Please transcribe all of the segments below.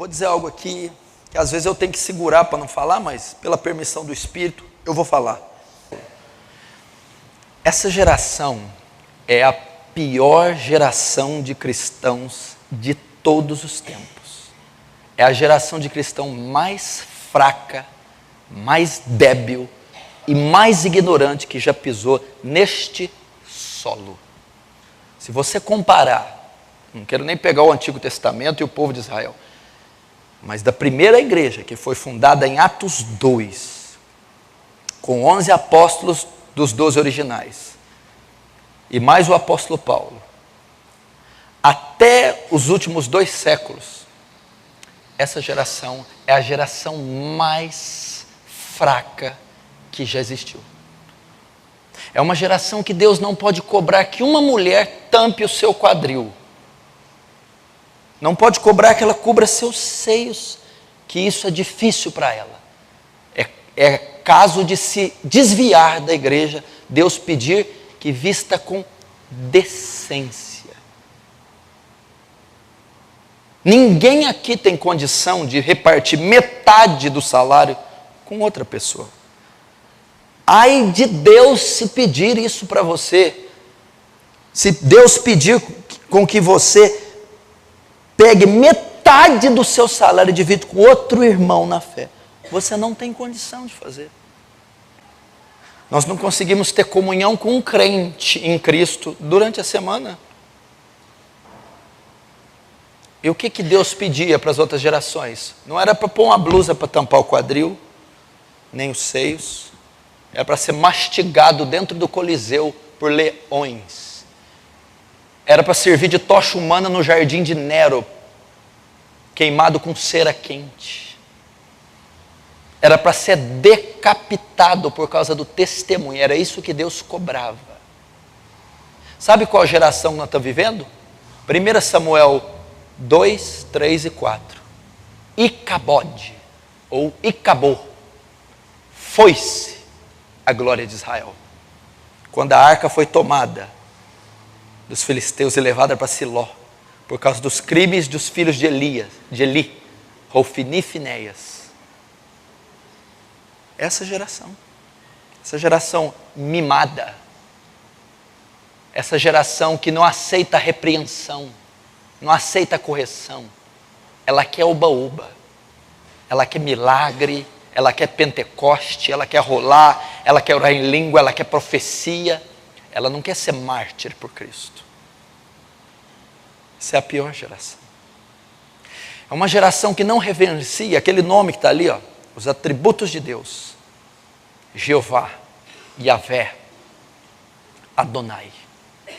vou dizer algo aqui que às vezes eu tenho que segurar para não falar, mas pela permissão do Espírito eu vou falar. Essa geração é a pior geração de cristãos de todos os tempos. É a geração de cristão mais fraca, mais débil e mais ignorante que já pisou neste solo. Se você comparar, não quero nem pegar o Antigo Testamento e o povo de Israel, mas da primeira igreja, que foi fundada em Atos 2, com 11 apóstolos dos 12 originais, e mais o apóstolo Paulo, até os últimos 2 séculos, essa geração é a geração mais fraca que já existiu. É uma geração que Deus não pode cobrar que uma mulher tampe o seu quadril. Não pode cobrar que ela cubra seus seios, que isso é difícil para ela. É caso de se desviar da igreja, Deus pedir que vista com decência. Ninguém aqui tem condição de repartir metade do salário com outra pessoa. Ai de Deus se pedir isso para você. Se Deus pedir com que você pegue metade do seu salário e divide com outro irmão na fé, você não tem condição de fazer. Nós não conseguimos ter comunhão com um crente em Cristo durante a semana. E o que Deus pedia para as outras gerações? Não era para pôr uma blusa para tampar o quadril, nem os seios. Era para ser mastigado dentro do Coliseu por leões. Era para servir de tocha humana no jardim de Nero, queimado com cera quente. Era para ser decapitado por causa do testemunho. Era isso que Deus cobrava. Sabe qual geração nós estamos vivendo? 1 Samuel 2, 3 e 4. Icabode, ou Icabô, foi-se a glória de Israel. Quando a arca foi tomada dos filisteus e levada para Siló, por causa dos crimes dos filhos de Eli, Hofni e Finéias. Essa geração mimada, essa geração que não aceita repreensão, não aceita correção, ela quer uba-uba, ela quer milagre, ela quer Pentecoste, ela quer rolar, ela quer orar em língua, ela quer profecia, ela não quer ser mártir por Cristo. Essa é a pior geração. É uma geração que não reverencia aquele nome que está ali, ó, os atributos de Deus: Jeová, Yavé, Adonai,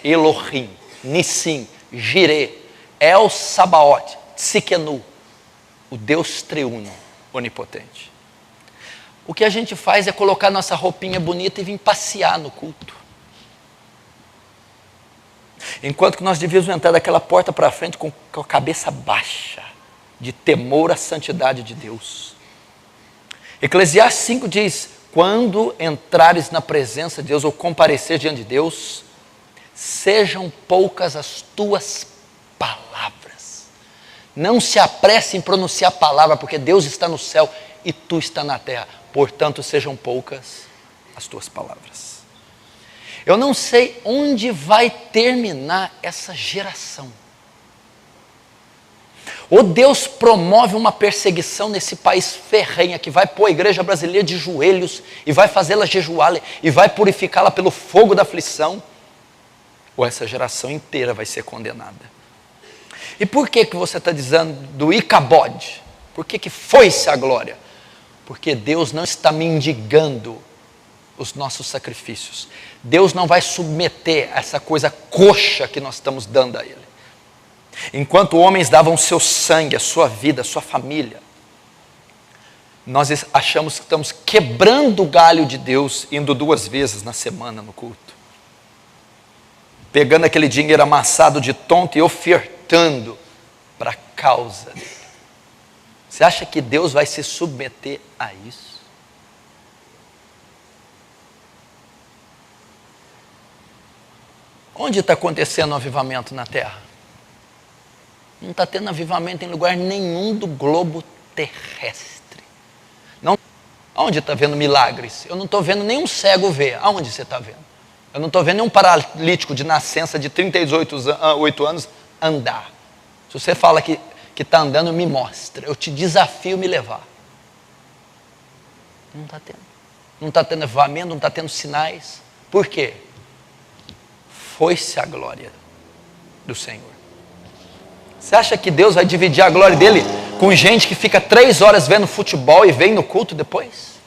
Elohim, Nissim, Jireh, El Sabaoth, Tsikenu, o Deus triuno, onipotente. O que a gente faz é colocar nossa roupinha bonita e vir passear no culto. Enquanto que nós devíamos entrar daquela porta para frente com a cabeça baixa, de temor à santidade de Deus. Eclesiastes 5 diz: quando entrares na presença de Deus ou comparecer diante de Deus, sejam poucas as tuas palavras. Não se apresse em pronunciar a palavra, porque Deus está no céu e tu está na terra. Portanto, sejam poucas as tuas palavras. Eu não sei onde vai terminar essa geração. Ou Deus promove uma perseguição nesse país ferrenha, que vai pôr a igreja brasileira de joelhos, e vai fazê-la jejuar, e vai purificá-la pelo fogo da aflição, ou essa geração inteira vai ser condenada. E por que você está dizendo do Icabode? Por que foi-se a glória? Porque Deus não está mendigando os nossos sacrifícios. Deus não vai submeter essa coisa coxa que nós estamos dando a Ele. Enquanto homens davam o seu sangue, a sua vida, a sua família, nós achamos que estamos quebrando o galho de Deus, indo 2 vezes na semana no culto. Pegando aquele dinheiro amassado de tonto e ofertando para a causa dele. Você acha que Deus vai se submeter a isso? Onde está acontecendo o avivamento na terra? Não está tendo avivamento em lugar nenhum do globo terrestre. Não. Aonde está vendo milagres? Eu não estou vendo nenhum cego ver. Aonde você está vendo? Eu não estou vendo nenhum paralítico de nascença de 38 anos andar. Se você fala que está andando, me mostra. Eu te desafio a me levar. Não está tendo. Não está tendo avivamento, não está tendo sinais. Por quê? Foi-se a glória do Senhor. Você acha que Deus vai dividir a glória dele com gente que fica 3 horas vendo futebol e vem no culto depois?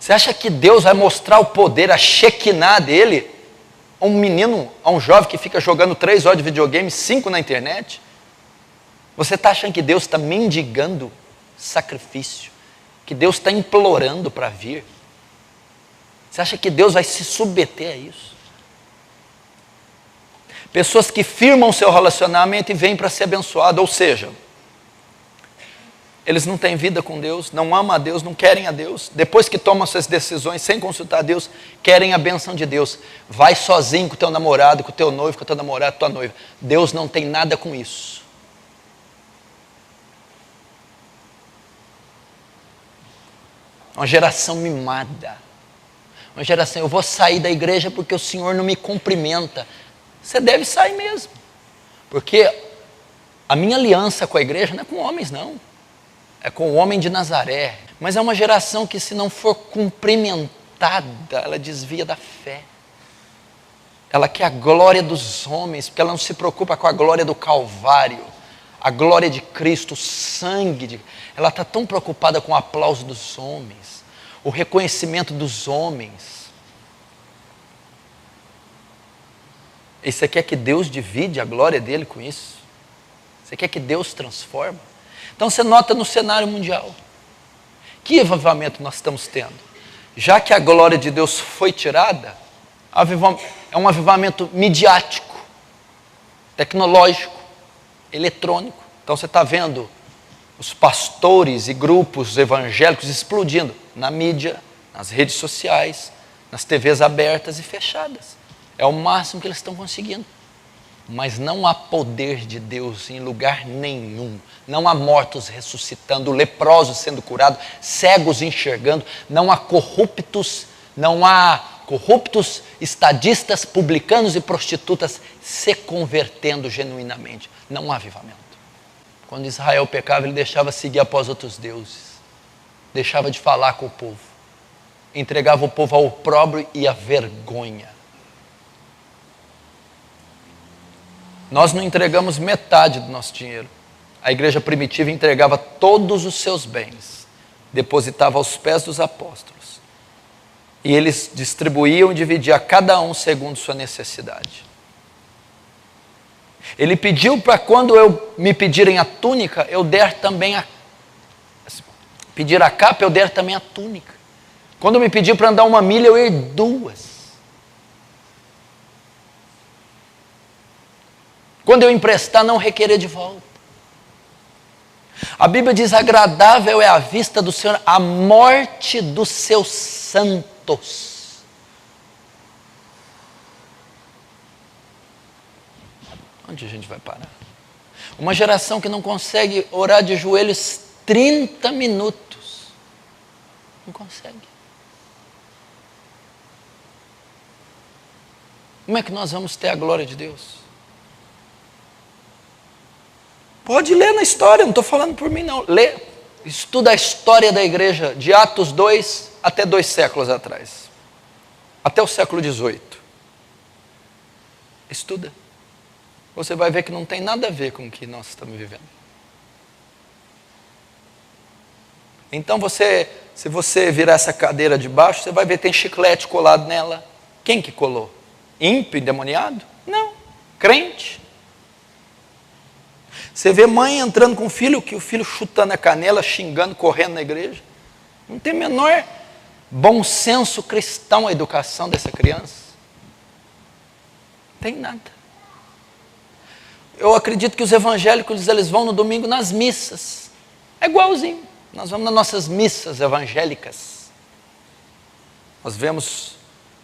Você acha que Deus vai mostrar o poder, a Shekinah dele a um menino, a um jovem que fica jogando 3 horas de videogame, 5 na internet? Você está achando que Deus está mendigando sacrifício? Que Deus está implorando para vir? Você acha que Deus vai se submeter a isso? Pessoas que firmam seu relacionamento e vêm para ser abençoado, ou seja, eles não têm vida com Deus, não amam a Deus, não querem a Deus. Depois que tomam suas decisões sem consultar a Deus, querem a bênção de Deus. Vai sozinho com o teu namorado, com o teu noivo, com a tua namorada, com a tua noiva. Deus não tem nada com isso. Uma geração mimada. Uma geração, eu vou sair da igreja porque o Senhor não me cumprimenta. Você deve sair mesmo. Porque a minha aliança com a igreja não é com homens, não. É com o homem de Nazaré. Mas é uma geração que, se não for cumprimentada, ela desvia da fé. Ela quer a glória dos homens, porque ela não se preocupa com a glória do Calvário, a glória de Cristo, o sangue. Ela está tão preocupada com o aplauso dos homens, o reconhecimento dos homens. E você quer que Deus divide a glória dele com isso? Você quer que Deus transforme? Então você nota no cenário mundial. Que avivamento nós estamos tendo? Já que a glória de Deus foi tirada, é um avivamento midiático, tecnológico, eletrônico. Então você está vendo os pastores e grupos evangélicos explodindo na mídia, nas redes sociais, nas TVs abertas e fechadas. É o máximo que eles estão conseguindo. Mas não há poder de Deus em lugar nenhum. Não há mortos ressuscitando, leprosos sendo curados, cegos enxergando. Não há corruptos, estadistas, publicanos e prostitutas se convertendo genuinamente. Não há avivamento. Quando Israel pecava, ele deixava seguir após outros deuses. Deixava de falar com o povo. Entregava o povo ao opróbrio e à vergonha. Nós não entregamos metade do nosso dinheiro. A igreja primitiva entregava todos os seus bens, depositava aos pés dos apóstolos. E eles distribuíam e dividiam a cada um segundo sua necessidade. Ele pediu para quando me pedirem a túnica, eu der também pedir a capa, eu der também a túnica. Quando me pediu para andar 1 milha, eu ir 2. Quando eu emprestar, não requerer de volta. A Bíblia diz: agradável é a vista do Senhor a morte dos seus santos. Onde a gente vai parar? Uma geração que não consegue orar de joelhos 30 minutos. Não consegue. Como é que nós vamos ter a glória de Deus? Pode ler na história, não estou falando por mim não. Lê, estuda a história da igreja de Atos 2 até 2 séculos atrás. Até o século 18. Estuda. Você vai ver que não tem nada a ver com o que nós estamos vivendo. Então se você virar essa cadeira de baixo, você vai ver que tem chiclete colado nela. Quem que colou? Ímpio, endemoniado? Não, crente. Você vê mãe entrando com o filho, que o filho chutando a canela, xingando, correndo na igreja. Não tem o menor bom senso cristão a educação dessa criança. Não tem nada. Eu acredito que os evangélicos, eles vão no domingo nas missas. É igualzinho. Nós vamos nas nossas missas evangélicas. Nós vemos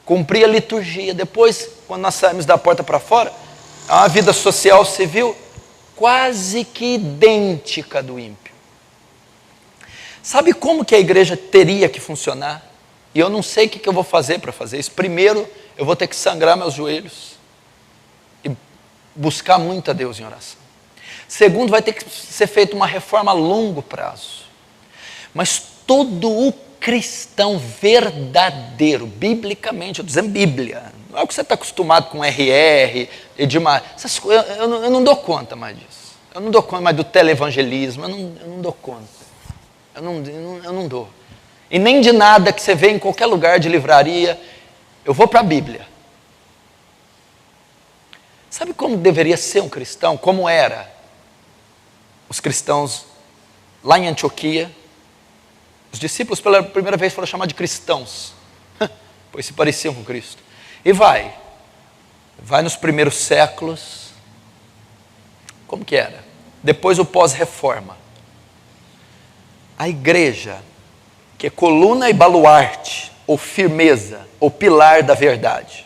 cumprir a liturgia. Depois, quando nós saímos da porta para fora, há uma vida social civil. quase que idêntica do ímpio. Sabe como que a igreja teria que funcionar? E eu não sei o que eu vou fazer para fazer isso. Primeiro, eu vou ter que sangrar meus joelhos e buscar muito a Deus em oração. Segundo, vai ter que ser feita uma reforma a longo prazo. Mas todo o cristão verdadeiro, biblicamente, eu estou dizendo Bíblia, não é o que você está acostumado com RR, Edmar, eu não dou conta mais disso. Eu não dou conta mais do televangelismo, eu não dou conta. Eu não dou. E nem de nada que você vê em qualquer lugar de livraria. Eu vou para a Bíblia. Sabe como deveria ser um cristão? Como era os cristãos lá em Antioquia? Os discípulos pela primeira vez foram chamados de cristãos, pois se pareciam com Cristo. E vai nos primeiros séculos. Como que era? Depois o pós-reforma. A igreja, que é coluna e baluarte, ou firmeza, ou pilar da verdade.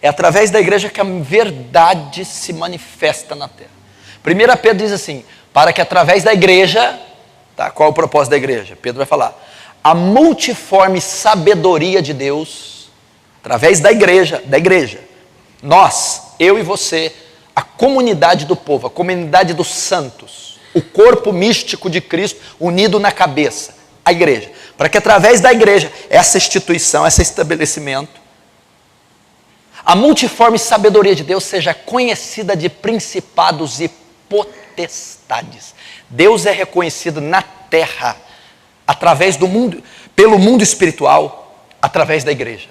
É através da igreja que a verdade se manifesta na terra. 1 Pedro diz assim, para que através da igreja, tá, qual é o propósito da igreja? Pedro vai falar, a multiforme sabedoria de Deus, através da igreja, nós, eu e você, a comunidade do povo, a comunidade dos santos, o corpo místico de Cristo unido na cabeça, a igreja. Para que através da igreja, essa instituição, esse estabelecimento, a multiforme sabedoria de Deus seja conhecida de principados e potestades. Deus é reconhecido na terra, através do mundo, pelo mundo espiritual, através da igreja.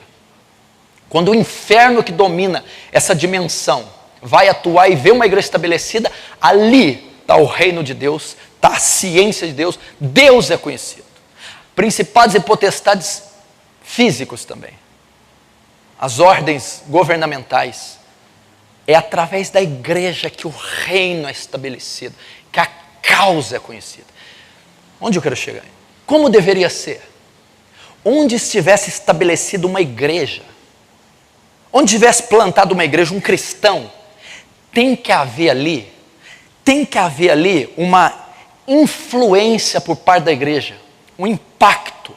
Quando o inferno que domina essa dimensão vai atuar e ver uma igreja estabelecida, ali está o reino de Deus, está a ciência de Deus, Deus é conhecido. Principados e potestades físicos também. As ordens governamentais. É através da igreja que o reino é estabelecido, que a causa é conhecida. Onde eu quero chegar? Como deveria ser? Onde estivesse estabelecida uma igreja, onde tivesse plantado uma igreja, um cristão, tem que haver ali uma influência por parte da igreja, um impacto.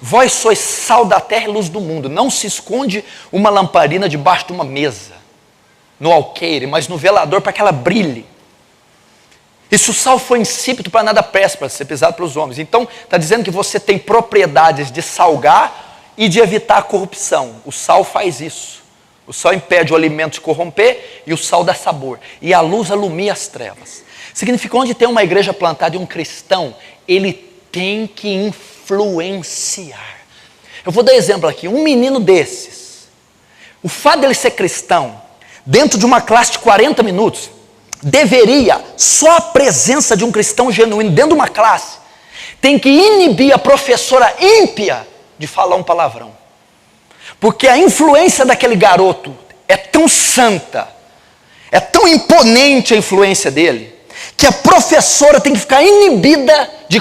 Vós sois sal da terra e luz do mundo. Não se esconde uma lamparina debaixo de uma mesa, no alqueire, mas no velador para que ela brilhe. E se o sal for insípido, para nada presta, para ser pisado pelos homens. Então, está dizendo que você tem propriedades de salgar e de evitar a corrupção. O sal faz isso. O sal impede o alimento de corromper e o sal dá sabor. E a luz alumia as trevas. Significa, onde tem uma igreja plantada e um cristão, ele tem que influenciar. Eu vou dar exemplo aqui. Um menino desses, o fato dele ser cristão, dentro de uma classe de 40 minutos, deveria, só a presença de um cristão genuíno dentro de uma classe, tem que inibir a professora ímpia de falar um palavrão. Porque a influência daquele garoto é tão santa, é tão imponente a influência dele, que a professora tem que ficar inibida de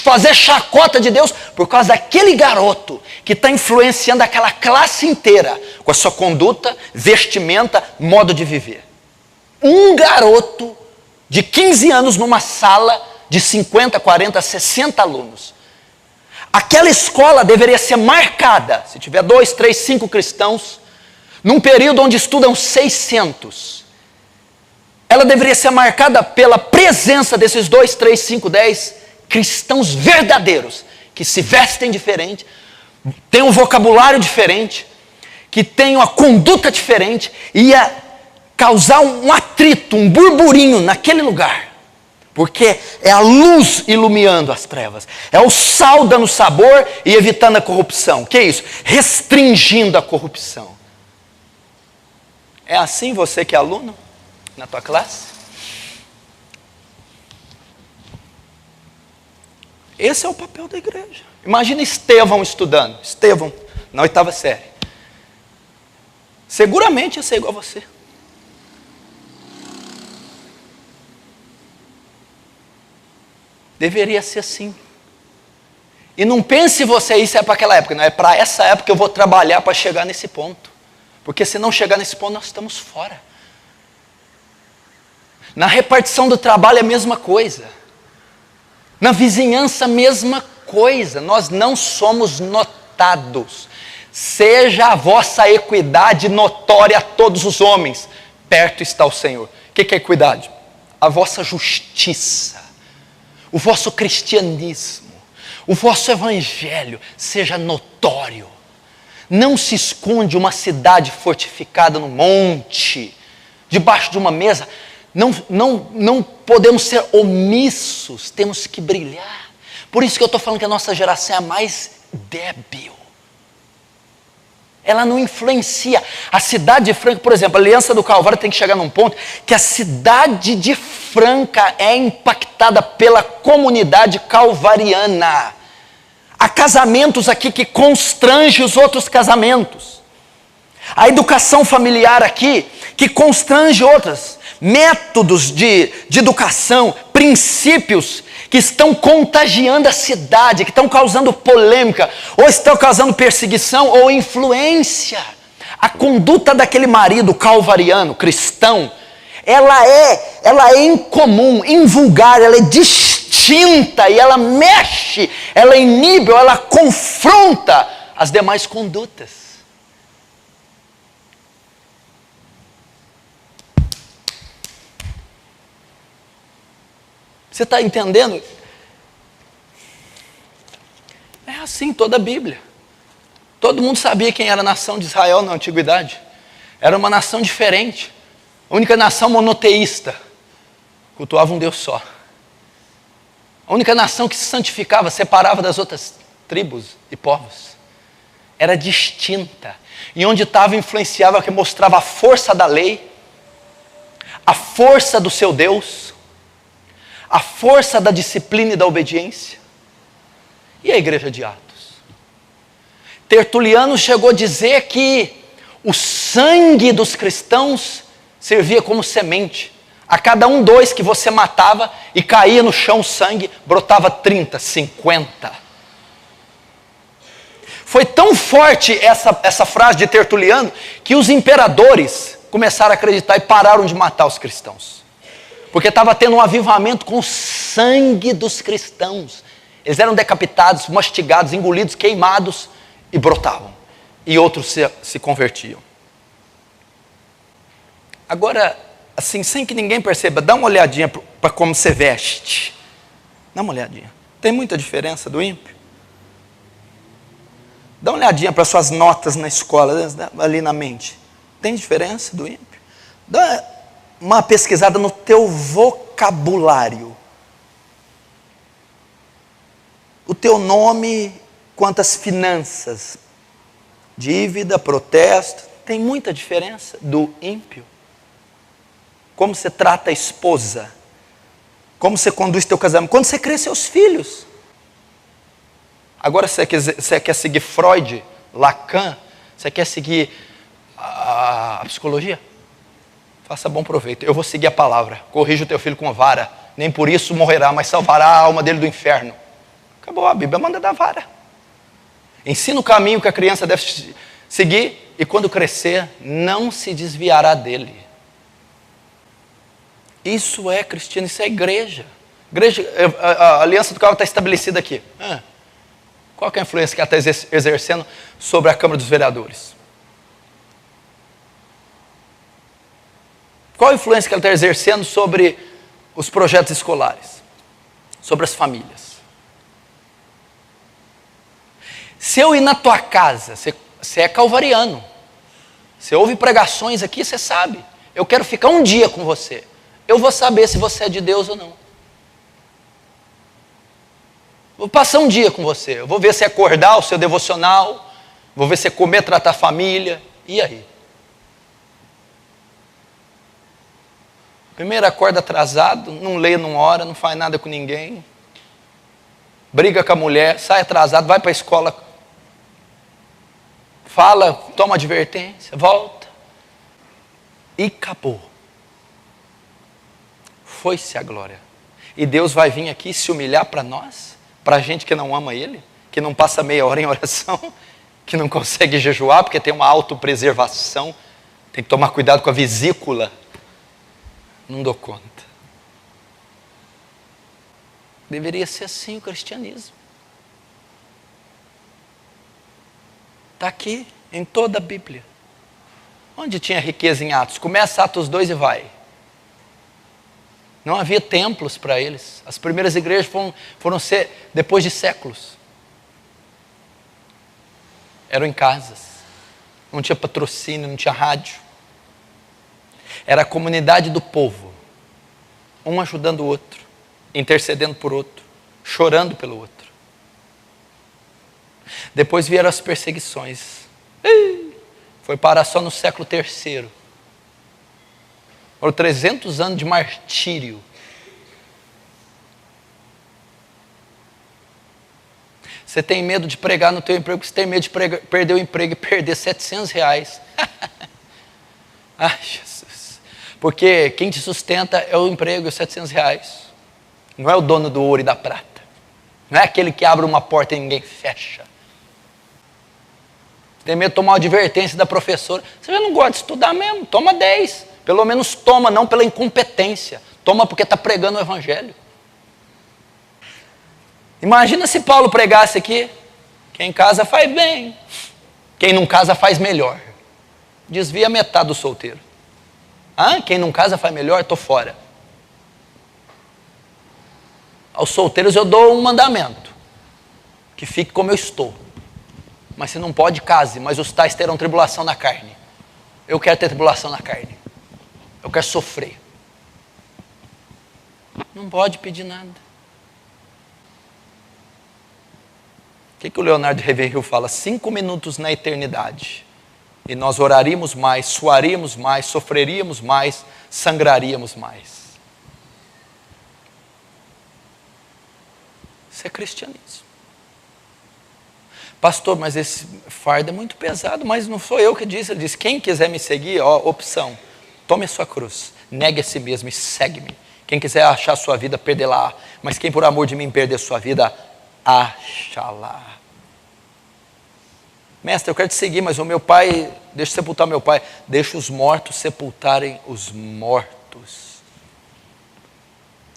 fazer chacota de Deus por causa daquele garoto que está influenciando aquela classe inteira com a sua conduta, vestimenta, modo de viver. Um garoto de 15 anos numa sala de 50, 40, 60 alunos. Aquela escola deveria ser marcada, se tiver 2, 3, 5 cristãos, num período onde estudam 600. Ela deveria ser marcada pela presença desses 2, 3, 5, 10 cristãos verdadeiros, que se vestem diferente, têm um vocabulário diferente, que têm uma conduta diferente, e ia causar um atrito, um burburinho naquele lugar. Porque é a luz iluminando as trevas. É o sal dando sabor e evitando a corrupção. O que é isso? Restringindo a corrupção. É assim você que é aluno na tua classe? Esse é o papel da igreja. Imagina Estevão estudando. Estevão, na 8ª série. Seguramente ia ser igual a você. Deveria ser assim. E não pense você, isso é para aquela época. Não, é para essa época que eu vou trabalhar para chegar nesse ponto. Porque se não chegar nesse ponto, nós estamos fora. Na repartição do trabalho é a mesma coisa. Na vizinhança a mesma coisa. Nós não somos notados. Seja a vossa equidade notória a todos os homens. Perto está o Senhor. O que é equidade? A vossa justiça, o vosso cristianismo, o vosso evangelho seja notório. Não se esconde uma cidade fortificada no monte, debaixo de uma mesa. Não podemos ser omissos, temos que brilhar. Por isso que eu estou falando que a nossa geração é a mais débil. Ela não influencia. A cidade de Franca, por exemplo, a Aliança do Calvário tem que chegar num ponto que a cidade de Franca é impactada pela comunidade calvariana. Há casamentos aqui que constrangem os outros casamentos. A educação familiar aqui que constrange outras. Métodos de educação, princípios que estão contagiando a cidade, que estão causando polêmica, ou estão causando perseguição ou influência. A conduta daquele marido calvariano, cristão, ela é incomum, invulgar, ela é distinta, e ela mexe, ela inibe, ela confronta as demais condutas. Você está entendendo? É assim toda a Bíblia. Todo mundo sabia quem era a nação de Israel na antiguidade. Era uma nação diferente. A única nação monoteísta. Cultuava um Deus só. A única nação que se santificava, separava das outras tribos e povos. Era distinta. E onde estava, influenciava, que mostrava a força da lei, a força do seu Deus, a força da disciplina e da obediência. E a igreja de Atos? Tertuliano chegou a dizer que o sangue dos cristãos servia como semente. A cada 2 que você matava e caía no chão sangue, brotava 30, 50. Foi tão forte essa frase de Tertuliano que os imperadores começaram a acreditar e pararam de matar os cristãos. Porque estava tendo um avivamento com o sangue dos cristãos. Eles eram decapitados, mastigados, engolidos, queimados e brotavam. E outros se convertiam. Agora, assim, sem que ninguém perceba, dá uma olhadinha para como você veste. Dá uma olhadinha. Tem muita diferença do ímpio? Dá uma olhadinha para suas notas na escola, ali na mente. Tem diferença do ímpio? Dá uma pesquisada no teu vocabulário. O teu nome, quantas finanças, dívida, protesto, tem muita diferença do ímpio. Como você trata a esposa, como você conduz teu casamento, quando você cria seus filhos. Agora você quer seguir Freud, Lacan, você quer seguir a psicologia? Faça bom proveito. Eu vou seguir a palavra. Corrija o teu filho com a vara. Nem por isso morrerá, mas salvará a alma dele do inferno. Acabou, a Bíblia manda dar vara. Ensina o caminho que a criança deve seguir e quando crescer, não se desviará dele. Isso é cristiano, isso é igreja. A Aliança do Calvário está estabelecida aqui. Qual que é a influência que ela está exercendo sobre a Câmara dos Vereadores? Qual a influência que ela está exercendo sobre os projetos escolares? Sobre as famílias? Se eu ir na tua casa, você é calvariano. Você ouve pregações aqui, você sabe. Eu quero ficar um dia com você. Eu vou saber se você é de Deus ou não. Vou passar um dia com você. Eu vou ver se acordar o seu devocional. Vou ver se comer, tratar a família. E aí? Primeiro acorda atrasado, não lê, não ora, não faz nada com ninguém. Briga com a mulher, sai atrasado, vai para a escola. Fala, toma advertência, volta. E acabou. Foi-se a glória. E Deus vai vir aqui se humilhar para nós? Para a gente que não ama Ele? Que não passa meia hora em oração? Que não consegue jejuar porque tem uma autopreservação? Tem que tomar cuidado com a vesícula? Não dou conta. Deveria ser assim o cristianismo. Está aqui em toda a Bíblia. Onde tinha riqueza em Atos? Começa Atos 2 e vai. Não havia templos para eles. As primeiras igrejas foram ser depois de séculos. Eram em casas. Não tinha patrocínio, não tinha rádio. Era a comunidade do povo. Um ajudando o outro. Intercedendo por outro. Chorando pelo outro. Depois vieram as perseguições. Foi parar só no século III. Foram 300 anos de martírio. Você tem medo de pregar no teu emprego, porque você tem medo de perder o emprego e perder R$700. Ai, Jesus. Porque quem te sustenta é o emprego e os R$700. Não é o dono do ouro e da prata. Não é aquele que abre uma porta e ninguém fecha. Tem medo de tomar uma advertência da professora. Você já não gosta de estudar mesmo? Toma 10. Pelo menos toma, não pela incompetência. Toma porque está pregando o evangelho. Imagina se Paulo pregasse aqui. Quem casa faz bem. Quem não casa faz melhor. Desvia metade do solteiro. Quem não casa faz melhor? Estou fora. Aos solteiros eu dou um mandamento. Que fique como eu estou. Mas se não pode, case. Mas os tais terão tribulação na carne. Eu quero ter tribulação na carne. Eu quero sofrer. Não pode pedir nada. O que o Leonardo Ravenhill fala? 5 minutos na eternidade. E nós oraríamos mais, suaríamos mais, sofreríamos mais, sangraríamos mais. Isso é cristianismo. Pastor, mas esse fardo é muito pesado, mas não sou eu que disse. Ele disse, quem quiser me seguir, opção, tome a sua cruz, negue a si mesmo e segue-me. Quem quiser achar a sua vida, perdê-la. Mas quem por amor de mim perder a sua vida, acha-la. Mestre, eu quero te seguir, mas o meu pai, deixa eu sepultar meu pai. Deixa os mortos sepultarem os mortos.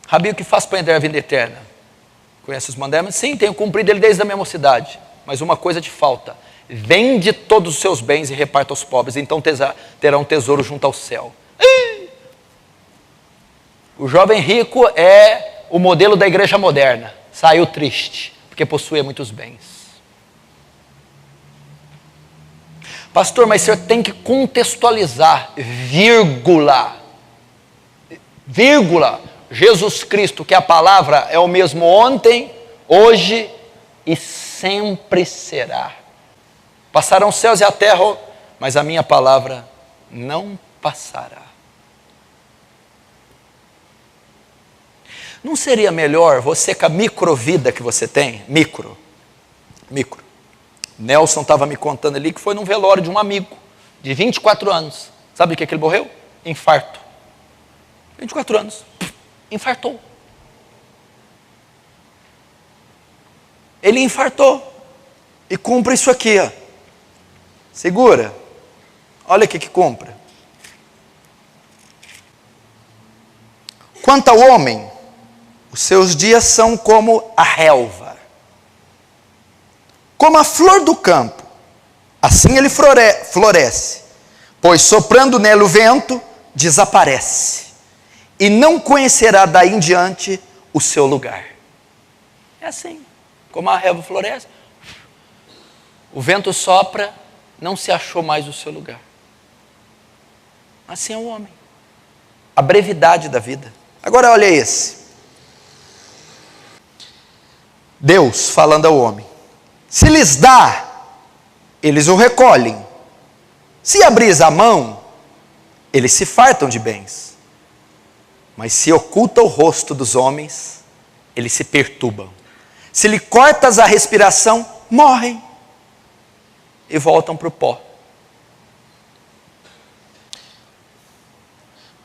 Rabi, o que faz para entrar a vida eterna? Conhece os mandamentos? Sim, tenho cumprido ele desde a minha mocidade. Mas uma coisa te falta. Vende todos os seus bens e reparta aos pobres. Então terá um tesouro junto ao céu. O jovem rico é o modelo da igreja moderna. Saiu triste, porque possuía muitos bens. Pastor, mas o senhor tem que contextualizar. Vírgula. Jesus Cristo, que a palavra é o mesmo ontem, hoje e sempre será. Passarão os céus e a terra, mas a minha palavra não passará. Não seria melhor você, com a microvida que você tem, micro. Nelson estava me contando ali que foi num velório de um amigo, de 24 anos. Sabe de que ele morreu? Infarto. 24 anos. Infartou. Ele infartou. E compra isso aqui, ó. Segura. Olha o que compra. Quanto ao homem, os seus dias são como a relva, como a flor do campo. Assim ele floresce, pois soprando nele o vento, desaparece. E não conhecerá daí em diante o seu lugar. É assim, como a relva floresce. O vento sopra, não se achou mais o seu lugar. Assim é o homem. A brevidade da vida. Agora olha esse. Deus falando ao homem. Se lhes dá, eles o recolhem. Se abris a mão, eles se fartam de bens. Mas se oculta o rosto dos homens, eles se perturbam. Se lhe cortas a respiração, morrem. E voltam para o pó.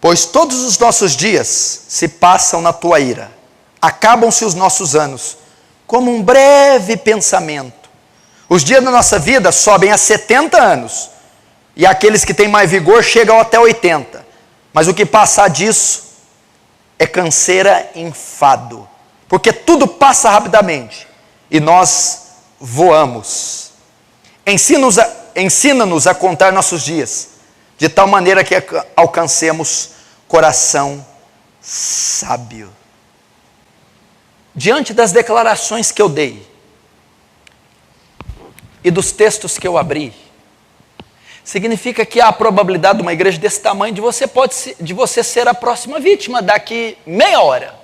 Pois todos os nossos dias se passam na tua ira. Acabam-se os nossos anos, como um breve pensamento. Os dias da nossa vida sobem a 70 anos. E aqueles que têm mais vigor chegam até 80. Mas o que passar disso é canseira e enfado. porque tudo passa rapidamente e nós voamos. Ensina-nos a contar nossos dias, de tal maneira que alcancemos coração sábio. Diante das declarações que eu dei e dos textos que eu abri, significa que há a probabilidade de uma igreja desse tamanho de você ser a próxima vítima daqui meia hora.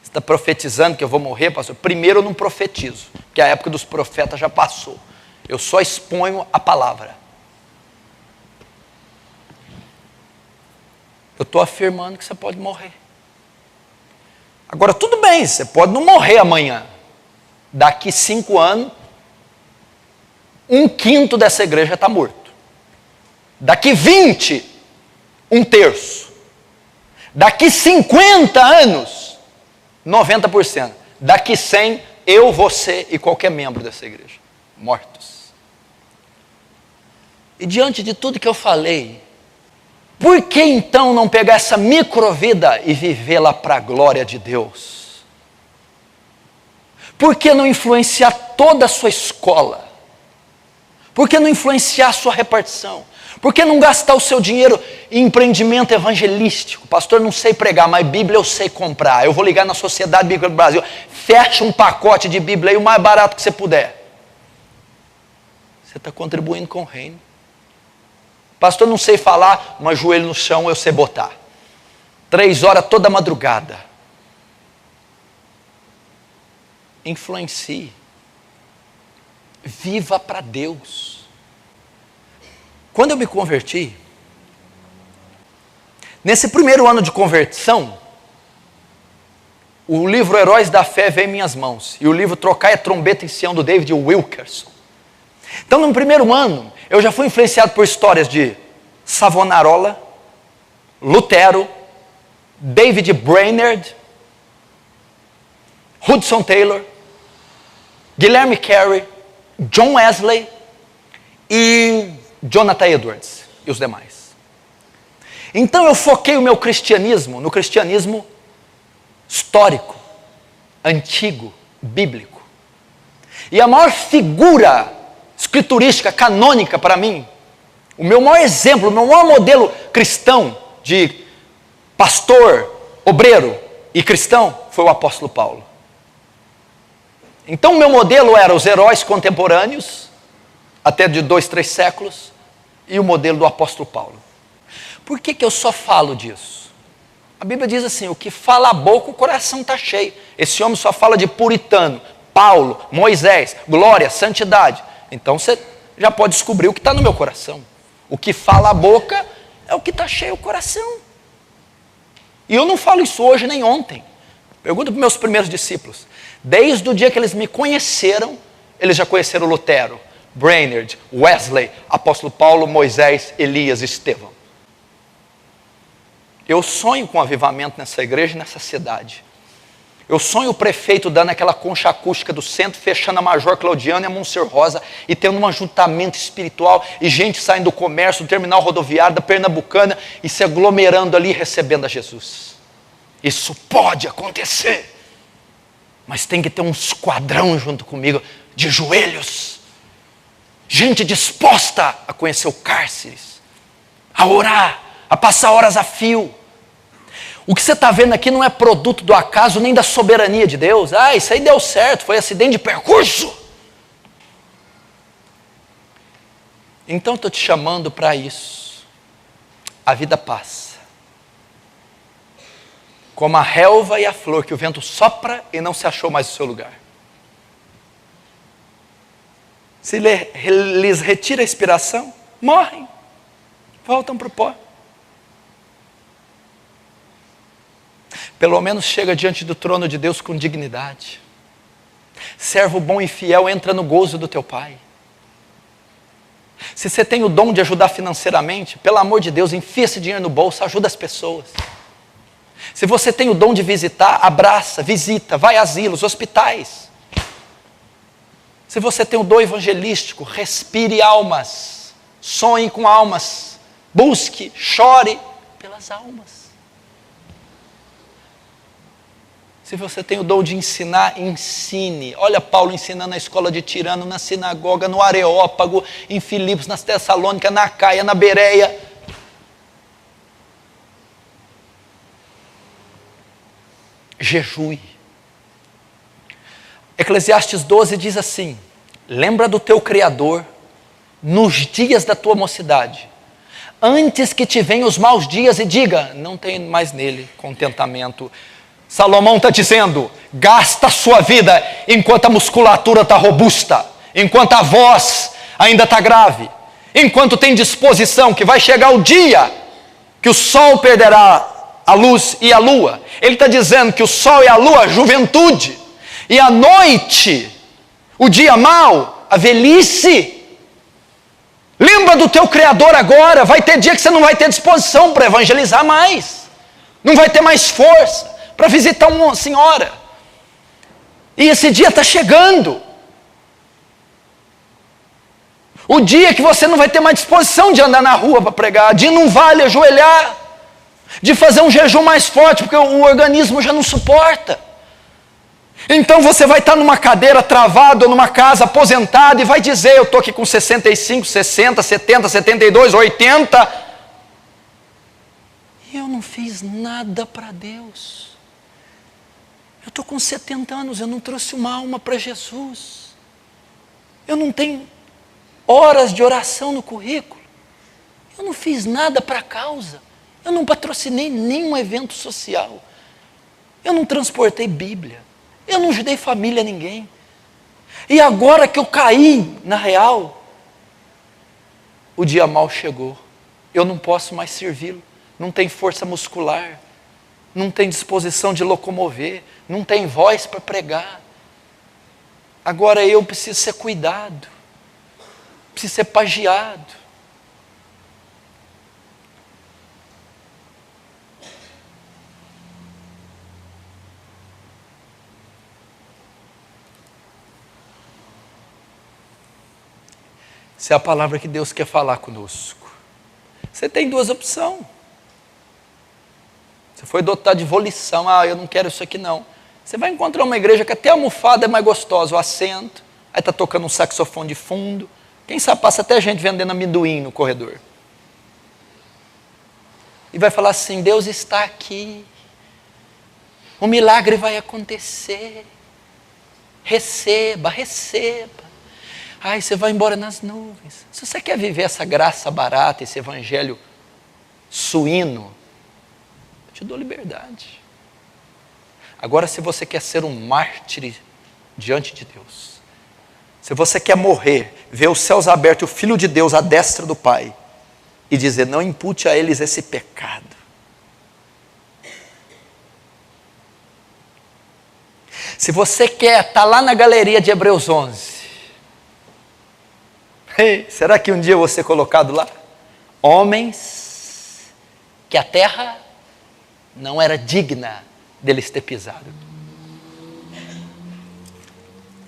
Você está profetizando que eu vou morrer, pastor? Primeiro eu não profetizo, porque a época dos profetas já passou. Eu só exponho a palavra. Eu estou afirmando que você pode morrer. Agora, tudo bem, você pode não morrer amanhã. Daqui 5 anos, 1/5 dessa igreja está morto. Daqui 20, 1/3. Daqui 50 anos, 90%. Daqui 100, eu, você e qualquer membro dessa igreja, mortos. E diante de tudo que eu falei, por que então não pegar essa microvida e vivê-la para a glória de Deus? Por que não influenciar toda a sua escola? Por que não influenciar a sua repartição? Por que não gastar o seu dinheiro em empreendimento evangelístico? Pastor, não sei pregar, mas Bíblia eu sei comprar. Eu vou ligar na Sociedade Bíblica do Brasil. Fecha um pacote de Bíblia aí, o mais barato que você puder. Você está contribuindo com o reino. Pastor, não sei falar, mas joelho no chão eu sei botar. 3 horas toda madrugada. Influencie. Viva para Deus. Quando eu me converti, nesse primeiro ano de conversão, o livro Heróis da Fé veio em minhas mãos. E o livro Trocar a Trombeta em Sião, do David Wilkerson. Então, no primeiro ano, eu já fui influenciado por histórias de Savonarola, Lutero, David Brainerd, Hudson Taylor, Guilherme Carey, John Wesley e Jonathan Edwards e os demais. Então eu foquei o meu cristianismo no cristianismo histórico, antigo, bíblico. E a maior figura escriturística, canônica para mim, o meu maior exemplo, o meu maior modelo cristão de pastor, obreiro e cristão foi o apóstolo Paulo. Então o meu modelo era os heróis contemporâneos, até de 2, 3 séculos, e o modelo do apóstolo Paulo. Por que eu só falo disso? A Bíblia diz assim, o que fala a boca, o coração está cheio. Esse homem só fala de puritano, Paulo, Moisés, glória, santidade. Então você já pode descobrir o que está no meu coração. O que fala a boca é o que está cheio o coração. E eu não falo isso hoje nem ontem. Pergunta para os meus primeiros discípulos. Desde o dia que eles me conheceram, eles já conheceram Lutero, Brainerd, Wesley, apóstolo Paulo, Moisés, Elias e Estevão. Eu sonho com avivamento nessa igreja e nessa cidade. Eu sonho o prefeito dando aquela concha acústica do centro, fechando a Major Claudiano e a Monsenhor Rosa, e tendo um ajuntamento espiritual, e gente saindo do comércio, do terminal rodoviário, da Pernambucana, e se aglomerando ali, recebendo a Jesus. Isso pode acontecer. Mas tem que ter um esquadrão junto comigo, de joelhos. Gente disposta a conhecer o cárceres, a orar, a passar horas a fio. O que você está vendo aqui não é produto do acaso nem da soberania de Deus. Ah, isso aí deu certo, foi acidente de percurso. Então estou te chamando para isso. A vida passa. Como a relva e a flor, que o vento sopra e não se achou mais o seu lugar. Se lhes retira a inspiração, morrem. Voltam para o pó. Pelo menos chega diante do trono de Deus com dignidade. Servo bom e fiel, entra no gozo do teu Pai. Se você tem o dom de ajudar financeiramente, pelo amor de Deus, enfia esse dinheiro no bolso, ajuda as pessoas. Se você tem o dom de visitar, abraça, visita, vai a asilos, hospitais. Se você tem o dom evangelístico, respire almas, sonhe com almas, busque, chore pelas almas. Se você tem o dom de ensinar, ensine. Olha Paulo ensinando na escola de Tirano, na sinagoga, no Areópago, em Filipos, nas Tessalônicas, na Caia, na Bereia. Jejue. Eclesiastes 12 diz assim: lembra do teu Criador nos dias da tua mocidade, antes que te venham os maus dias e diga, não tem mais nele contentamento. Salomão está dizendo, gasta a sua vida enquanto a musculatura está robusta, enquanto a voz ainda está grave, enquanto tem disposição, que vai chegar o dia que o sol perderá a luz e a lua. Ele está dizendo que o sol e a lua, a juventude, e a noite, o dia mau, a velhice. Lembra do teu Criador agora. Vai ter dia que você não vai ter disposição para evangelizar mais, não vai ter mais força para visitar uma senhora, e esse dia está chegando, o dia que você não vai ter mais disposição de andar na rua para pregar, de ir num vale ajoelhar, de fazer um jejum mais forte, porque o organismo já não suporta. Então você vai estar numa cadeira travado, ou numa casa aposentado, e vai dizer, eu estou aqui com 65, 60, 70, 72, 80, e eu não fiz nada para Deus. Eu estou com 70 anos, eu não trouxe uma alma para Jesus. Eu não tenho horas de oração no currículo. Eu não fiz nada para a causa. Eu não patrocinei nenhum evento social. Eu não transportei Bíblia. Eu não ajudei família a ninguém. E agora que eu caí na real, o dia mau chegou. Eu não posso mais servi-lo. Não tem força muscular. Não tem disposição de locomover, não tem voz para pregar. Agora eu preciso ser cuidado, preciso ser pagiado. Essa é a palavra que Deus quer falar conosco. Você tem duas opções. Você foi dotado de volição, eu não quero isso aqui não. Você vai encontrar uma igreja que até a almofada é mais gostosa, o assento, aí está tocando um saxofone de fundo, quem sabe passa até gente vendendo amendoim no corredor. E vai falar assim, Deus está aqui, o milagre vai acontecer, receba, receba. Aí você vai embora nas nuvens. Se você quer viver essa graça barata, esse evangelho suíno, te dou liberdade. Agora, se você quer ser um mártir diante de Deus, se você quer morrer, ver os céus abertos e o Filho de Deus à destra do Pai, e dizer, não impute a eles esse pecado. Se você quer estar lá na galeria de Hebreus 11, será que um dia eu vou ser colocado lá? Homens que a terra não era digna deles ter pisado.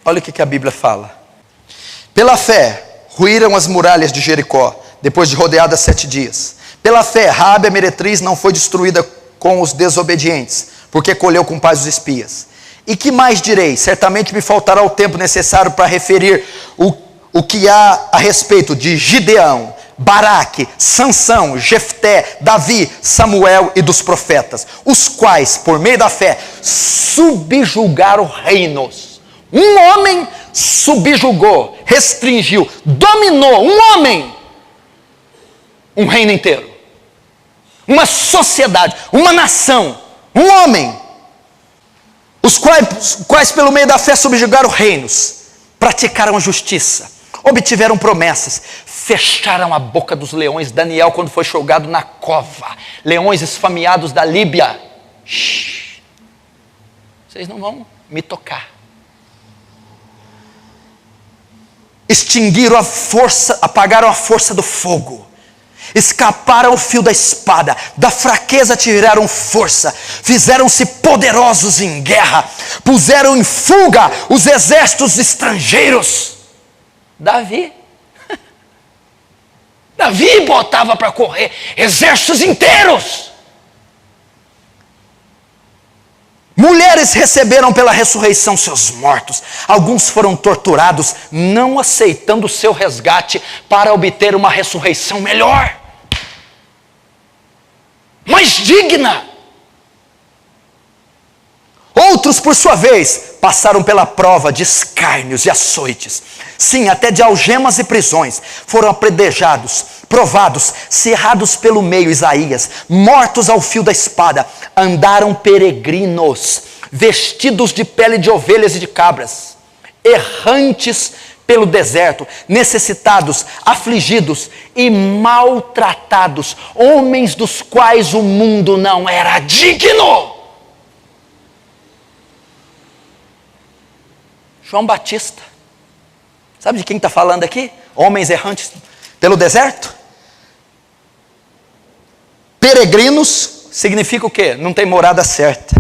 Olha o que a Bíblia fala. Pela fé, ruíram as muralhas de Jericó, depois de rodeadas 7 dias. Pela fé, Raabe a meretriz não foi destruída com os desobedientes, porque colheu com paz os espias. E que mais direi? Certamente me faltará o tempo necessário para referir o que há a respeito de Gideão, Baraque, Sansão, Jefté, Davi, Samuel e dos profetas, os quais, por meio da fé, subjugaram reinos. Um homem subjugou, restringiu, dominou, um reino inteiro, uma sociedade, uma nação, um homem, os quais pelo meio da fé subjugaram reinos, praticaram a justiça, obtiveram promessas, fecharam a boca dos leões. Daniel, quando foi jogado na cova, leões esfameados da Líbia, vocês não vão me tocar. Extinguiram a força, apagaram a força do fogo, escaparam ao fio da espada, da fraqueza tiraram força, fizeram-se poderosos em guerra, puseram em fuga os exércitos estrangeiros. Davi botava para correr exércitos inteiros. Mulheres receberam pela ressurreição seus mortos. Alguns foram torturados, não aceitando o seu resgate para obter uma ressurreição melhor, mais digna. Outros, por sua vez, passaram pela prova de escárnios e açoites. Sim, até de algemas e prisões. Foram apedrejados, provados, cerrados pelo meio, Isaías, mortos ao fio da espada. Andaram peregrinos, vestidos de pele de ovelhas e de cabras, errantes pelo deserto, necessitados, afligidos e maltratados, homens dos quais o mundo não era digno. João Batista, sabe de quem está falando aqui? Homens errantes pelo deserto? Peregrinos significa o quê? Não tem morada certa.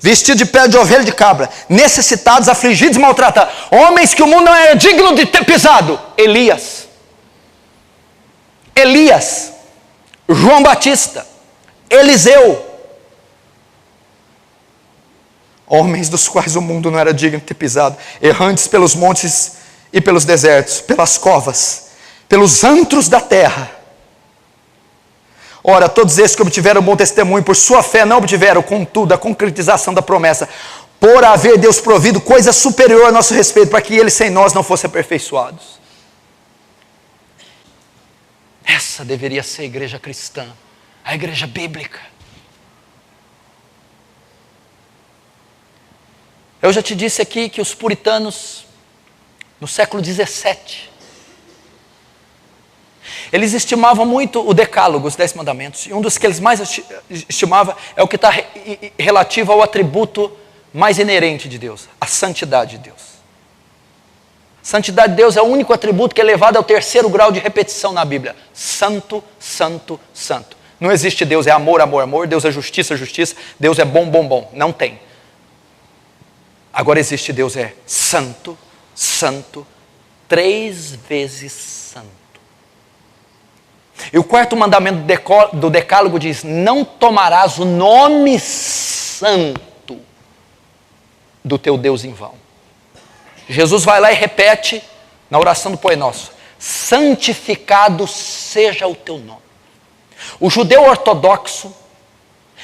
Vestido de pele de ovelha e de cabra, necessitados, afligidos e maltratados, homens que o mundo não era digno de ter pisado. Elias, João Batista, Eliseu, homens dos quais o mundo não era digno de ter pisado, errantes pelos montes e pelos desertos, pelas covas, pelos antros da terra. Ora, todos esses que obtiveram bom testemunho por sua fé não obtiveram, contudo, a concretização da promessa, por haver Deus provido coisa superior a nosso respeito, para que eles sem nós não fossem aperfeiçoados. Essa deveria ser a igreja cristã, a igreja bíblica. Eu já te disse aqui que os puritanos, no século 17, eles estimavam muito o decálogo, os 10 mandamentos, e um dos que eles mais estimavam é o que está relativo ao atributo mais inerente de Deus, a santidade de Deus. Santidade de Deus é o único atributo que é elevado ao 3º grau de repetição na Bíblia. Santo, santo, santo. Não existe Deus é amor, amor, amor, Deus é justiça, justiça, Deus é bom, bom, bom. Não tem. Agora existe Deus é santo, santo, 3 vezes santo. E o 4º mandamento do decálogo diz: não tomarás o nome santo do teu Deus em vão. Jesus vai lá e repete na oração do Pai Nosso: santificado seja o teu nome. O judeu ortodoxo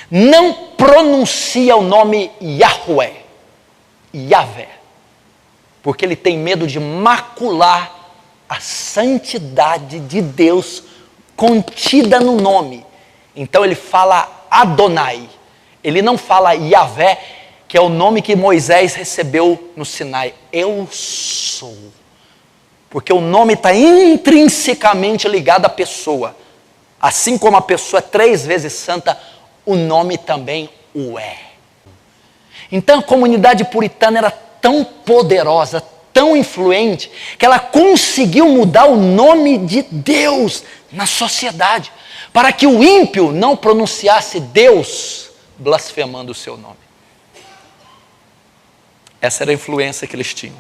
não pronuncia o nome Yahweh, Yahvé, porque ele tem medo de macular a santidade de Deus contida no nome. Então ele fala Adonai, ele não fala Yahvé, que é o nome que Moisés recebeu no Sinai. Eu sou, porque o nome está intrinsecamente ligado à pessoa. Assim como a pessoa é 3 vezes santa, o nome também o é. Então a comunidade puritana era tão poderosa, tão influente, que ela conseguiu mudar o nome de Deus na sociedade, para que o ímpio não pronunciasse Deus blasfemando o seu nome. Essa era a influência que eles tinham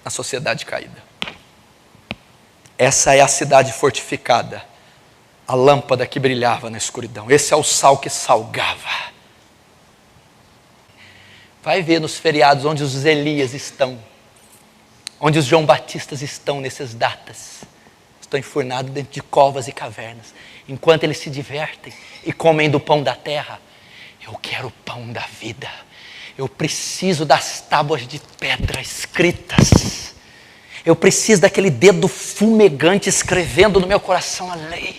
na sociedade caída. Essa é a cidade fortificada, a lâmpada que brilhava na escuridão. Esse é o sal que salgava. Vai ver nos feriados onde os Elias estão, onde os João Batistas estão nessas datas. Estão enfurnados dentro de covas e cavernas, enquanto eles se divertem e comem do pão da terra. Eu quero o pão da vida. Eu preciso das tábuas de pedra escritas. Eu preciso daquele dedo fumegante escrevendo no meu coração a lei.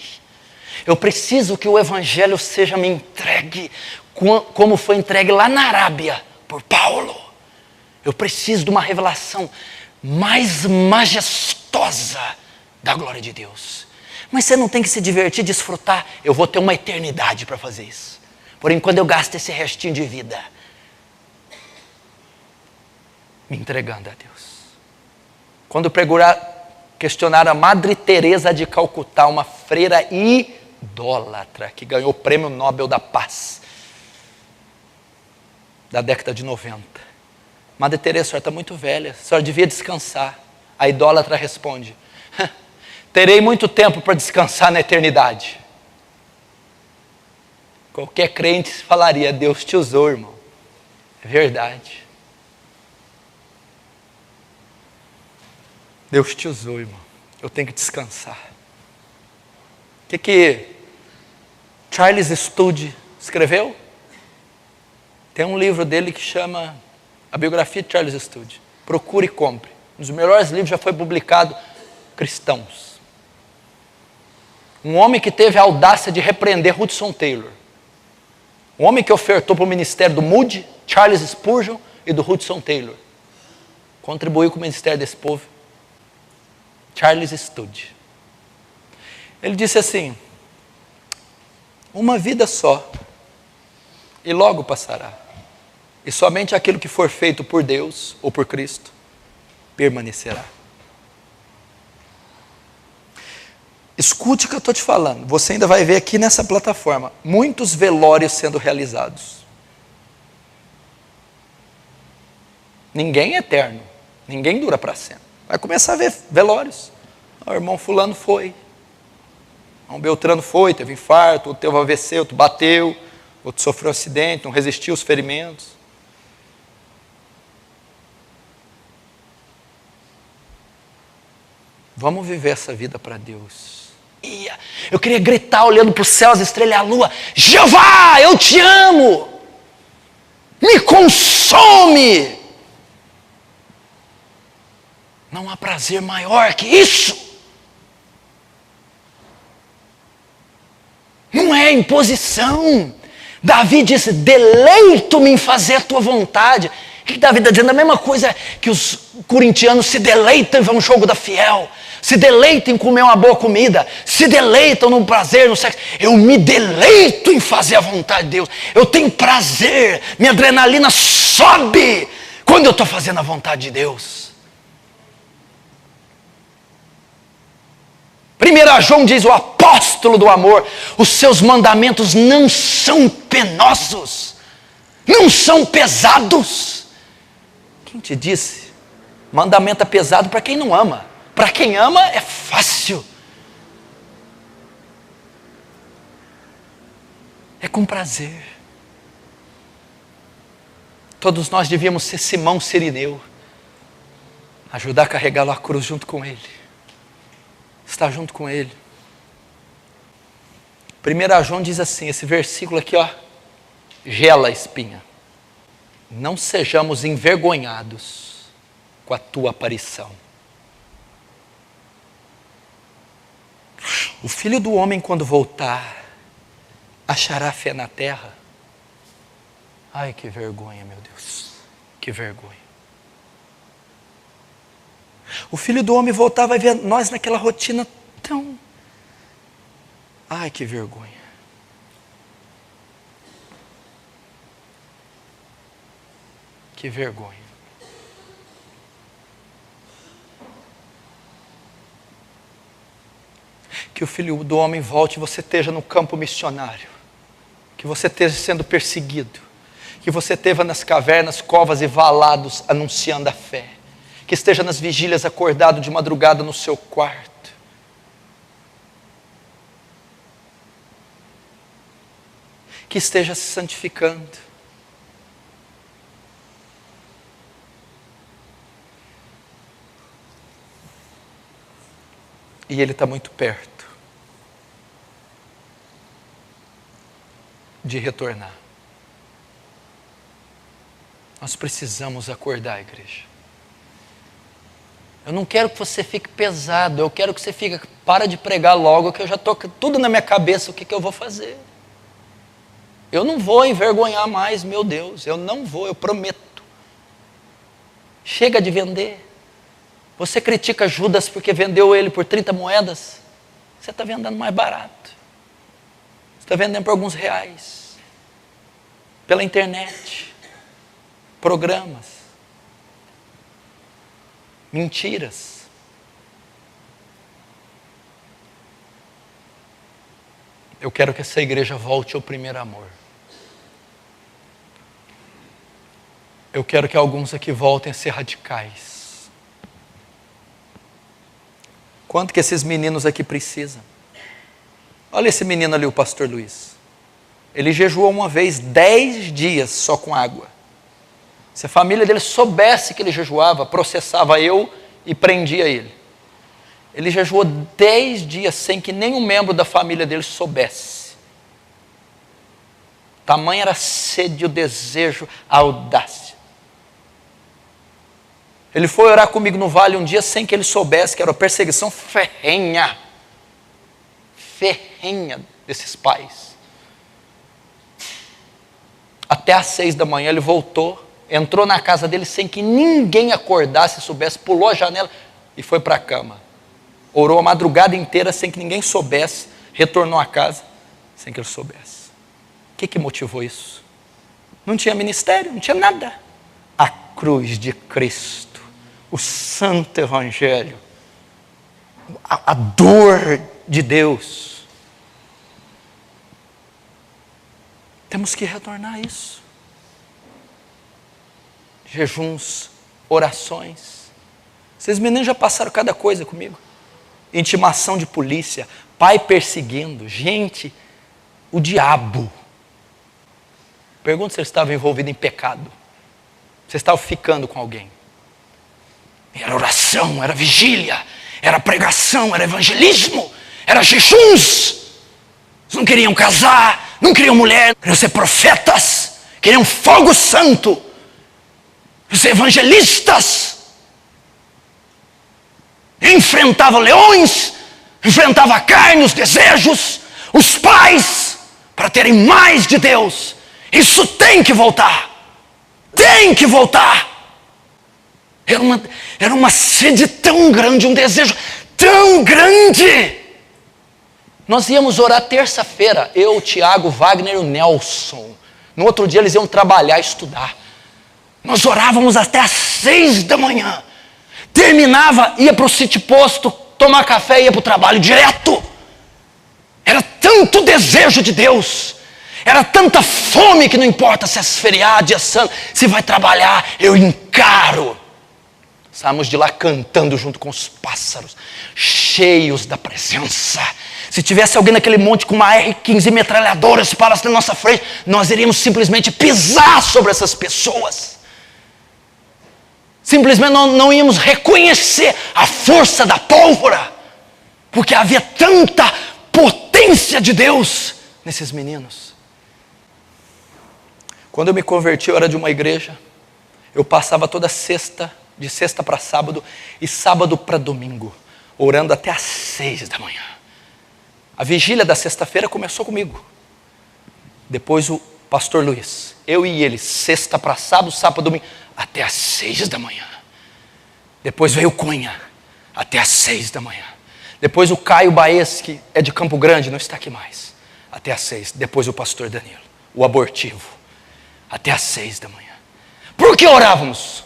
Eu preciso que o evangelho seja me entregue como foi entregue lá na Arábia por Paulo. Eu preciso de uma revelação mais majestosa da glória de Deus. Mas você não tem que se divertir, desfrutar. Eu vou ter uma eternidade para fazer isso. Porém, quando eu gasto esse restinho de vida me entregando a Deus. Quando questionaram a Madre Teresa de Calcutá, uma freira idólatra que ganhou o Prêmio Nobel da Paz da década de 90. Madre Teresa, a senhora está muito velha, a senhora devia descansar. A idólatra responde: terei muito tempo para descansar na eternidade. Qualquer crente falaria: Deus te usou, irmão. É verdade. Deus te usou, irmão. Eu tenho que descansar. O que Charles Studi escreveu? Tem um livro dele que chama A Biografia de Charles Studi. Procure e compre. Um dos melhores livros já foi publicado, cristãos. Um homem que teve a audácia de repreender Hudson Taylor. Um homem que ofertou para o ministério do Moody, Charles Spurgeon e do Hudson Taylor. Contribuiu com o ministério desse povo. Charles Studi. Ele disse assim: uma vida só, e logo passará. E somente aquilo que for feito por Deus ou por Cristo permanecerá. Escute o que eu estou te falando. Você ainda vai ver aqui nessa plataforma muitos velórios sendo realizados. Ninguém é eterno. Ninguém dura para sempre. Vai começar a ver velórios. O irmão fulano foi. O Beltrano foi, teve infarto, outro teve AVC, outro bateu, outro sofreu um acidente, não resistiu aos ferimentos. Vamos viver essa vida para Deus. Eu queria gritar olhando para o céu, as estrelas e a lua: Jeová, eu te amo! Me consome! Não há prazer maior que isso. Não é imposição. Davi disse: deleito-me em fazer a tua vontade. O que Davi está dizendo? A mesma coisa que os corintianos se deleitam em ver um jogo da Fiel, se deleitam em comer uma boa comida, se deleitam no prazer, no sexo. Eu me deleito em fazer a vontade de Deus. Eu tenho prazer, minha adrenalina sobe quando eu estou fazendo a vontade de Deus. 1 João diz, o apóstolo do amor: os seus mandamentos não são penosos, não são pesados. Quem te disse? Mandamento é pesado para quem não ama. Para quem ama é fácil. É com prazer. Todos nós devíamos ser Simão Sirineu, ajudar a carregá-lo à cruz junto com ele, estar junto com ele. 1 João diz assim, esse versículo aqui, ó, gela a espinha. Não sejamos envergonhados com a tua aparição. O Filho do Homem, quando voltar, achará fé na terra? Ai, que vergonha, meu Deus, que vergonha. O Filho do Homem voltar, vai ver nós naquela rotina tão... Ai, que vergonha. Que vergonha. Que o Filho do Homem volte e você esteja no campo missionário. Que você esteja sendo perseguido. Que você esteja nas cavernas, covas e valados anunciando a fé. Que esteja nas vigílias acordado de madrugada no seu quarto. Que esteja se santificando. E Ele está muito perto de retornar. Nós precisamos acordar, igreja. Eu não quero que você fique pesado, eu quero que você fique, para de pregar logo, que eu já estou tudo na minha cabeça, o que eu vou fazer. Eu não vou envergonhar mais, meu Deus, eu não vou, eu prometo. Chega de vender. Você critica Judas porque vendeu ele por 30 moedas. Você está vendendo mais barato. Você está vendendo por alguns reais. Pela internet. Programas. Mentiras. Eu quero que essa igreja volte ao primeiro amor. Eu quero que alguns aqui voltem a ser radicais. Quanto que esses meninos aqui precisam? Olha esse menino ali, o pastor Luiz. Ele jejuou uma vez 10 dias só com água. Se a família dele soubesse que ele jejuava, processava eu e prendia ele. Ele jejuou 10 dias sem que nenhum membro da família dele soubesse. Tamanha era a sede, o desejo, a audácia. Ele foi orar comigo no vale um dia sem que ele soubesse que era uma perseguição ferrenha desses pais. Até às 6 da manhã ele voltou, entrou na casa dele sem que ninguém acordasse, soubesse, pulou a janela e foi para a cama. Orou a madrugada inteira sem que ninguém soubesse, retornou à casa sem que ele soubesse. O que motivou isso? Não tinha ministério, não tinha nada. A cruz de Cristo, o santo evangelho, a dor de Deus. Temos que retornar a isso. Jejuns, orações. Vocês meninos já passaram cada coisa comigo. Intimação de polícia, pai perseguindo, gente, o diabo. Pergunta se ele estava envolvido em pecado. Se estava ficando com alguém. Era oração, era vigília, era pregação, era evangelismo, era jejuns. Eles não queriam casar, não queriam mulher, queriam ser profetas, queriam fogo santo, queriam ser evangelistas. Enfrentava leões, enfrentava a carne, os desejos, os pais, para terem mais de Deus. Isso tem que voltar. Tem que voltar. Era uma sede tão grande, um desejo tão grande. Nós íamos orar terça-feira, eu, o Tiago, o Wagner e o Nelson. No outro dia eles iam trabalhar, estudar. Nós orávamos até às 6 da manhã. Terminava, ia para o City Posto, tomar café e ia para o trabalho direto. Era tanto desejo de Deus. Era tanta fome que não importa se é feriado, dia santo, se vai trabalhar, eu encaro. Saímos de lá cantando junto com os pássaros, cheios da presença. Se tivesse alguém naquele monte com uma R-15 metralhadora, se parasse na nossa frente, nós iríamos simplesmente pisar sobre essas pessoas. Simplesmente não íamos reconhecer a força da pólvora, porque havia tanta potência de Deus nesses meninos. Quando eu me converti, eu era de uma igreja, eu passava toda sexta, de sexta para sábado e sábado para domingo, orando até às 6 da manhã. A vigília da sexta-feira começou comigo. Depois o pastor Luiz, eu e ele, sexta para sábado, sábado para domingo, até às 6 da manhã. Depois veio o Cunha, até às 6 da manhã. Depois o Caio Baez, que é de Campo Grande, não está aqui mais, até às 6. Depois o pastor Danilo, o abortivo, até às 6 da manhã. Por que orávamos?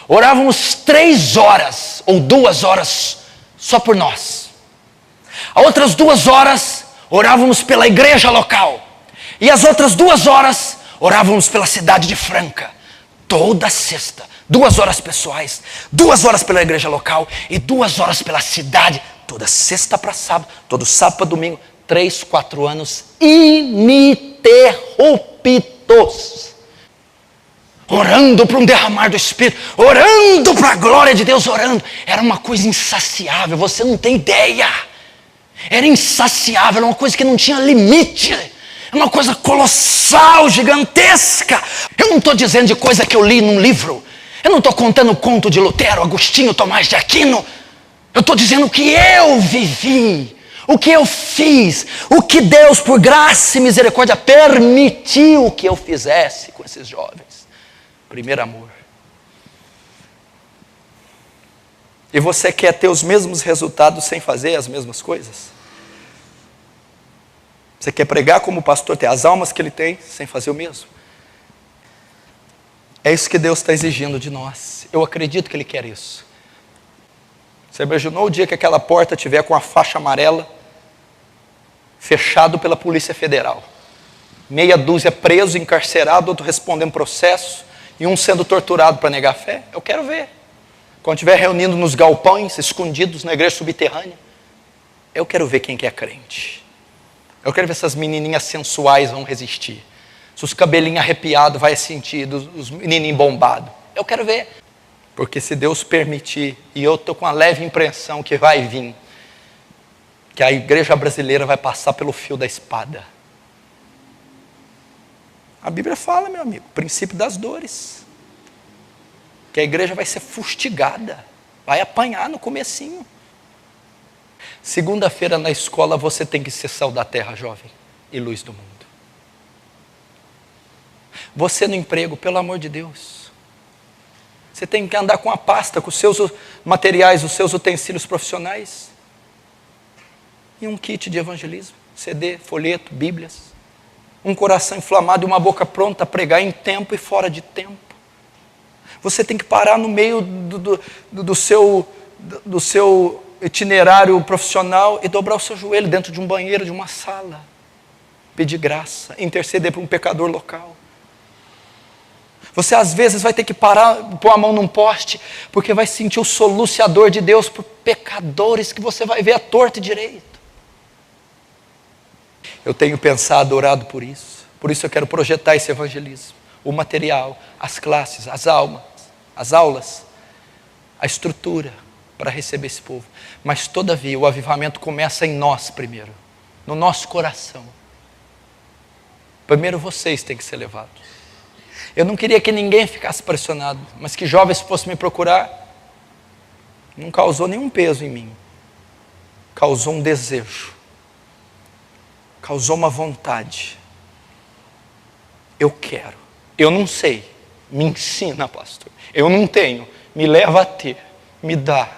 Orávamos 3 horas ou 2 horas só por nós. As outras 2 horas orávamos pela igreja local. E as outras 2 horas orávamos pela cidade de Franca. Toda sexta, 2 horas pessoais, 2 horas pela igreja local e 2 horas pela cidade. Toda sexta para sábado, todo sábado para domingo. 3, 4 anos ininterruptos. Orando para um derramar do Espírito, orando para a glória de Deus, orando. Era uma coisa insaciável, você não tem ideia. Era insaciável, era uma coisa que não tinha limite. É uma coisa colossal, gigantesca. Eu não estou dizendo de coisa que eu li num livro. Eu não estou contando o conto de Lutero, Agostinho, Tomás de Aquino. Eu estou dizendo o que eu vivi, o que eu fiz, o que Deus, por graça e misericórdia, permitiu que eu fizesse com esses jovens. Primeiro amor. E você quer ter os mesmos resultados sem fazer as mesmas coisas? Você quer pregar como o pastor, ter as almas que ele tem, sem fazer o mesmo? É isso que Deus está exigindo de nós. Eu acredito que Ele quer isso. Você imaginou o dia que aquela porta tiver com a faixa amarela, fechado pela Polícia Federal? Meia dúzia preso, encarcerado, outro respondendo processo, e um sendo torturado para negar a fé? Eu quero ver. Quando estiver reunindo nos galpões, escondidos na igreja subterrânea, eu quero ver quem que é crente. Eu quero ver se essas menininhas sensuais vão resistir. Se os cabelinhos arrepiados vai sentir, os menininhos bombados. Eu quero ver. Porque se Deus permitir, e eu estou com a leve impressão que vai vir, que a igreja brasileira vai passar pelo fio da espada. A Bíblia fala, meu amigo, princípio das dores. Que a igreja vai ser fustigada, vai apanhar no comecinho. Segunda-feira na escola você tem que ser sal da terra, jovem, e luz do mundo. Você no emprego, pelo amor de Deus, você tem que andar com a pasta, com os seus materiais, os seus utensílios profissionais, e um kit de evangelismo, CD, folheto, bíblias, um coração inflamado e uma boca pronta a pregar em tempo e fora de tempo. Você tem que parar no meio do seu itinerário profissional e dobrar o seu joelho dentro de um banheiro, de uma sala, pedir graça, interceder por um pecador local. Você às vezes vai ter que parar, pôr a mão num poste, porque vai sentir o soluciador de Deus por pecadores que você vai ver à torta e direito. Eu tenho pensado, orado por isso eu quero projetar esse evangelismo, o material, as classes, as aulas, a estrutura para receber esse povo. Mas todavia o avivamento começa em nós primeiro, no nosso coração. Primeiro vocês têm que ser levados. Eu não queria que ninguém ficasse pressionado, mas que jovens fossem me procurar, não causou nenhum peso em mim. Causou um desejo. Causou uma vontade. Eu quero. Eu não sei. Me ensina, pastor. Eu não tenho. Me leva a ter. Me dá.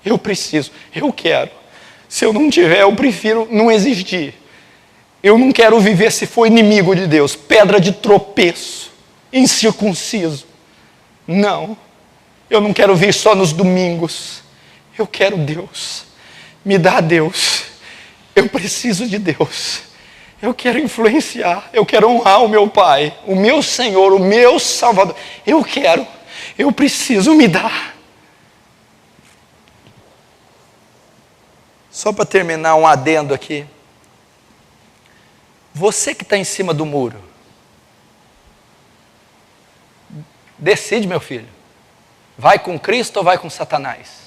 Eu preciso. Eu quero. Se eu não tiver, eu prefiro não existir. Eu não quero viver se for inimigo de Deus. Pedra de tropeço. Incircunciso. Não. Eu não quero vir só nos domingos. Eu quero Deus. Me dá Deus. Eu preciso de Deus. Eu quero influenciar. Eu quero honrar o meu Pai, o meu Senhor, o meu Salvador. Eu quero. Eu preciso. Me dar. Só para terminar um adendo aqui. Você que está em cima do muro, decide, meu filho. Vai com Cristo ou vai com Satanás?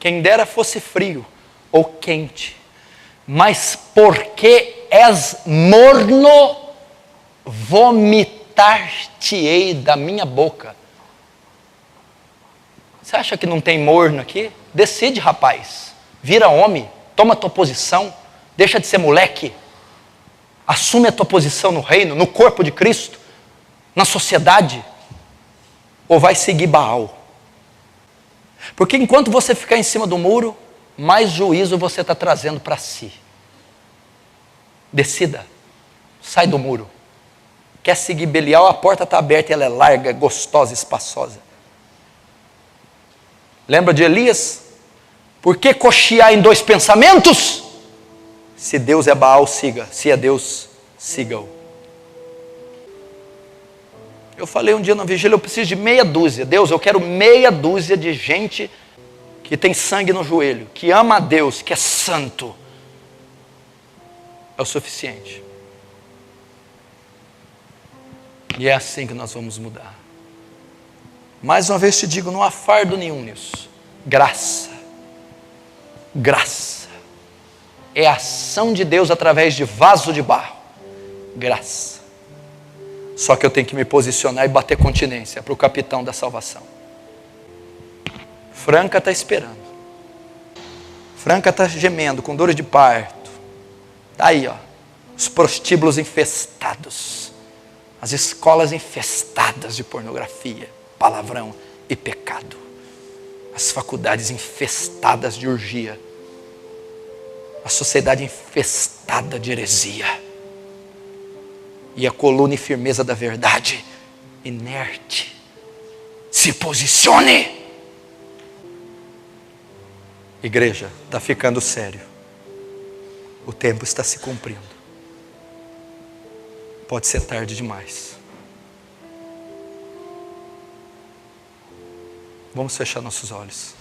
Quem dera fosse frio ou quente. Mas porque és morno, vomitar-te-ei da minha boca. Você acha que não tem morno aqui? Decide, rapaz. Vira homem, toma a tua posição, deixa de ser moleque. Assume a tua posição no reino, no corpo de Cristo, na sociedade. Ou vai seguir Baal? Porque enquanto você ficar em cima do muro, mais juízo você está trazendo para si. Decida. Sai do muro. Quer seguir Belial? A porta está aberta e ela é larga, gostosa, espaçosa. Lembra de Elias? Por que cochear em dois pensamentos? Se Deus é Baal, siga. Se é Deus, siga-o. Eu falei um dia na vigília, eu preciso de meia dúzia. Deus, eu quero meia dúzia de gente que tem sangue no joelho, que ama a Deus, que é santo. É o suficiente. E é assim que nós vamos mudar. Mais uma vez te digo, não há fardo nenhum nisso. Graça. Graça. É a ação de Deus através de vaso de barro. Graça. Só que eu tenho que me posicionar e bater continência para o capitão da salvação. Franca está esperando. Franca está gemendo, com dores de parto. Está aí, ó, os prostíbulos infestados. As escolas infestadas de pornografia, palavrão e pecado. As faculdades infestadas de orgia. A sociedade infestada de heresia. E a coluna e firmeza da verdade, inerte. Se posicione. Igreja, está ficando sério. O tempo está se cumprindo. Pode ser tarde demais. Vamos fechar nossos olhos.